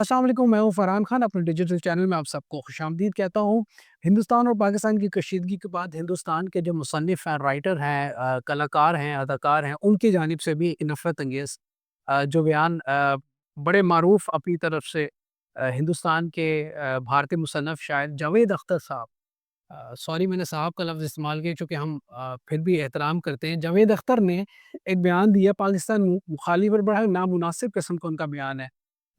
अस्सलाम वालेकुम, मैं हूँ फरहान खान। अपने डिजिटल चैनल में आप सबको खुशामदीद कहता हूँ। हिंदुस्तान और पाकिस्तान की कशीदगी के बाद हिंदुस्तान के जो मुसन्निफ़ हैं, राइटर हैं, कलाकार हैं, अदाकार हैं, उनकी जानिब से भी नफ़रत अंगेज़ जो बयान बड़े मारूफ़ अपनी तरफ से हिंदुस्तान के भारतीय मुसन्निफ़ शायर जावेद अख्तर साहब, सॉरी मैंने साहब का लफ्ज़ इस्तेमाल किया क्योंकि हम फिर भी एहतराम करते हैं। जावेद अख्तर ने एक बयान दिया पाकिस्तान मुखालिफ और बड़ा नामुनासिब किस्म का उनका बयान है।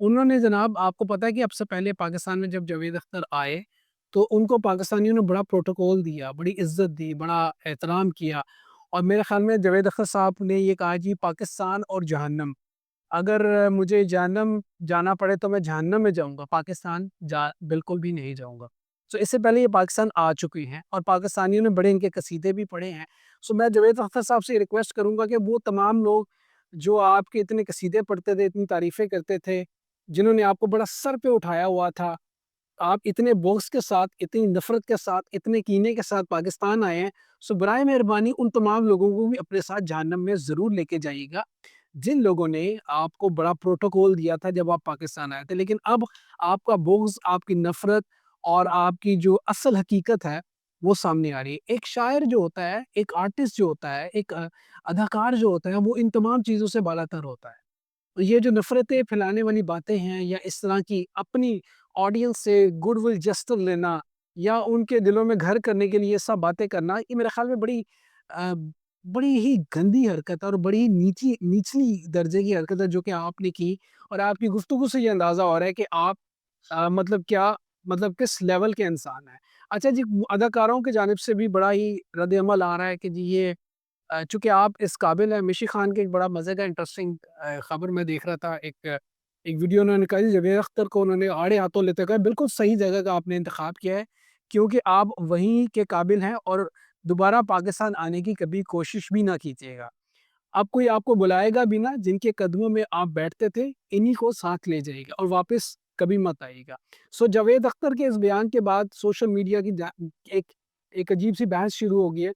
उन्होंने जनाब, आपको पता है कि अब से पहले पाकिस्तान में जब जावेद अख्तर आए, तो उनको पाकिस्तानियों ने बड़ा प्रोटोकॉल दिया, बड़ी इज़्ज़त दी, बड़ा एहतराम किया और मेरे ख़्याल में जावेद अख्तर साहब ने ये कहा जी पाकिस्तान और जहन्नम, अगर मुझे जहन्नम जाना पड़े तो मैं जहन्नम में जाऊँगा, पाकिस्तान जा बिल्कुल भी नहीं जाऊँगा। सो इससे पहले ये पाकिस्तान आ चुकी हैं और पाकिस्तानियों ने बड़े इनके कसीदे भी पढ़े हैं। सो मैं जावेद अख्तर साहब से रिक्वेस्ट करूँगा कि वो तमाम लोग जो आपके इतने कसीदे पढ़ते थे, इतनी तारीफ़ें करते थे, जिन्होंने आपको बड़ा सर पे उठाया हुआ था, आप इतने बोझ के साथ, इतनी नफ़रत के साथ, इतने कीने के साथ पाकिस्तान आए हैं, सो बराए मेहरबानी उन तमाम लोगों को भी अपने साथ जहन्नम में ज़रूर लेके जाइएगा। जिन लोगों ने आपको बड़ा प्रोटोकॉल दिया था जब आप पाकिस्तान आए थे, लेकिन अब आपका बुग़्ज़, आपकी नफ़रत और आपकी जो असल हकीकत है, वो सामने आ रही है। एक शायर जो होता है, एक आर्टिस्ट जो होता है, एक अदाकार जो होता है, वो इन तमाम चीज़ों से बालातर होता है। ये जो नफ़रतें फैलाने वाली बातें हैं या इस तरह की अपनी ऑडियंस से गुडविल जेस्चर लेना या उनके दिलों में घर करने के लिए ये सब बातें करना, ये मेरे ख़्याल में अ, बड़ी ही गंदी हरकत है और बड़ी नीची निचली दर्जे की हरकत है जो कि आपने की और आपकी गुफ्तगू से ये अंदाज़ा हो रहा है कि आप मतलब क्या, मतलब किस लेवल के इंसान हैं। अच्छा जी, अदाकारों की जानिब से भी बड़ा ही रद्द-ए-अमल आ रहा है कि जी ये चूँकि आप इस काबिल हैं। मिशी खान की एक बड़ा मज़े का इंटरेस्टिंग खबर मैं देख रहा था। एक वीडियो उन्होंने कहा जावेद अख्तर को उन्होंने आड़े हाथों लेते कहा बिल्कुल सही जगह का आपने इंतखाब किया है, क्योंकि आप वहीं के काबिल हैं और दोबारा पाकिस्तान आने की कभी कोशिश भी ना कीजिएगा। अब कोई आपको बुलाएगा भी ना, जिनके कदमों में आप बैठते थे, इन्हीं को साथ ले जाइएगा और वापस कभी मत आइएगा। सो जावेद अख्तर के इस बयान के बाद सोशल मीडिया की एक एक अजीब-सी बहस शुरू हो गई है।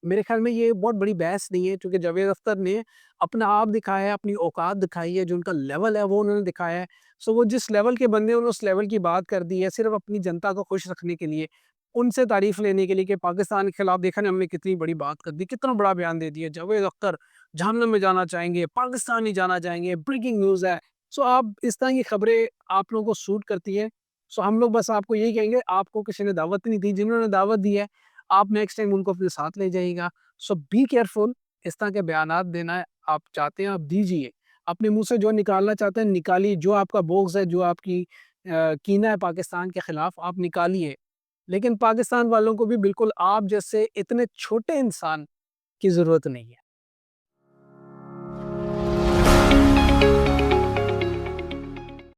मेरे ख़्याल में ये बहुत बड़ी बहस नहीं है, क्योंकि जावेद अख्तर ने अपना आप दिखाया है, अपनी औकात दिखाई है, जो उनका लेवल है वो उन्होंने दिखाया है। सो वो जिस लेवल के बंदे हैं उन्होंने उस लेवल की बात कर दी है सिर्फ़ अपनी जनता को खुश रखने के लिए, उनसे तारीफ़ लेने के लिए कि पाकिस्तान के खिलाफ देखा ना हमने कितनी बड़ी बात कर दी, कितना बड़ा बयान दे दिया। जावेद अख्तर जहन्नम में जाना चाहेंगे, पाकिस्तान नहीं जाना चाहेंगे, ब्रेकिंग न्यूज़ है। सो आप इस तरह की खबरें आप लोगों को सूट करती हैं। सो हम लोग बस आपको यही कहेंगे, आपको किसी ने दावत नहीं दी, जिन्होंने दावत दी है, आप नेक्स्ट टाइम उनको अपने साथ ले जाइएगा। सो बी केयरफुल, इस तरह के बयानात देना है आप चाहते हैं आप दीजिए। अपने मुँह से जो निकालना चाहते हैं निकालिए, जो आपका बोग्स है, जो आपकी कीना है पाकिस्तान के खिलाफ आप निकालिए। लेकिन पाकिस्तान वालों को भी बिल्कुल आप जैसे इतने छोटे इंसान की ज़रूरत नहीं है।